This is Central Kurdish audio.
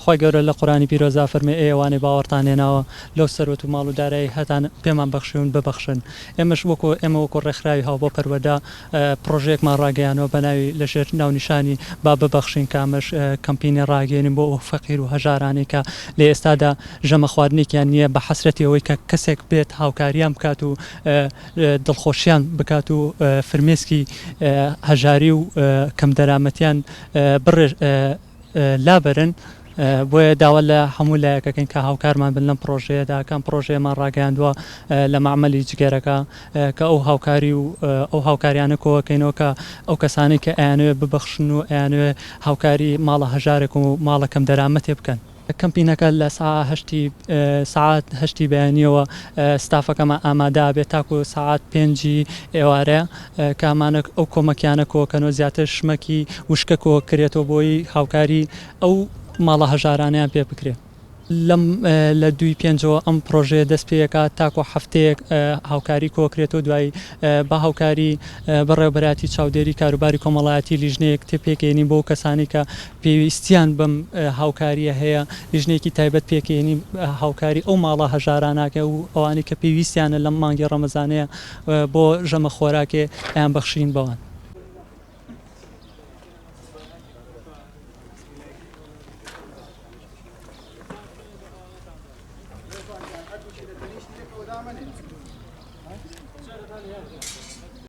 خی گەورە لە قورآنی پیرۆزا فەرمێ ئێوانەی باوەڕتانێناوە لەو سەرۆت و ماڵ و دارایی هەتان پێمان بەخشون ببەخشن ئێمەش ئێمە وەکو ڕێکخراوی هاو بۆ پەروەدا پرۆژێکمان ڕاگەیانەوە بە ناوی لەژێر ناونیشانی با ببەخشین کامەش کەمپینی ڕاگەێنین بۆ فەقیر و هەژارانێک کە لە ئێستادا ژەمە خواردنێکیان نییە بە حەسرەتەوەی کە کەسێک بێت هاوکاریان بکات و دڵخۆشیان بکات و فرمێسکی هەژاری و کەم دەرامەتیان لابەرن بۆیە داوا لە هەموو لایەکەکەین کە هاوکارمان بن لەم پرۆژەیەدا کەم پرۆژەیەمان ڕاگەیاندووە لە معمەلی جگەرەکە کە ئەو هاوکاری و ئەو هاوکاریانە کۆکەینەوە کە ئەو کەسانی کە ئەیانوێ ببەخشن و ئەیانوێ هاوکاری ماڵە هەژارێک و ماڵە کەم دەرامەتێ بکەن. کەمپینەکە لە ساعات هەشتی بەیانیەوە ستافەکەمە ئامادا بێت تاکو ساعات 5 ئێوارە کامانە ئەو کۆمەکیانە کۆکەنەوە زیاتر شمەکی وشکە کۆکرێتەوە بۆی هاوکاری ئەو ماڵە هەژارانیان پێ بکرێت. لە 2/5 ئەم پرۆژەیە دەست پێەکە تاکۆ هەفتەیەک هاوکاری کۆکرێتەوە دوای بە هاوکاری بەڕێوەبەراتی چاودێری کاروباری کۆمەڵایەتی لیژنەیەک تێپێکێنی بۆ کەسانی کە پێویستیان بەم هاوکاریە هەیە لیژنێکی تایبەت پێکێنی هاوکاری ئەو ماڵە هەژاراناکە و ئەوانی کە پێویستیانە لەم مانگی ڕەمەزانەیە بۆ ژەمە خۆراکێ ئەیان بەخشین بەوان.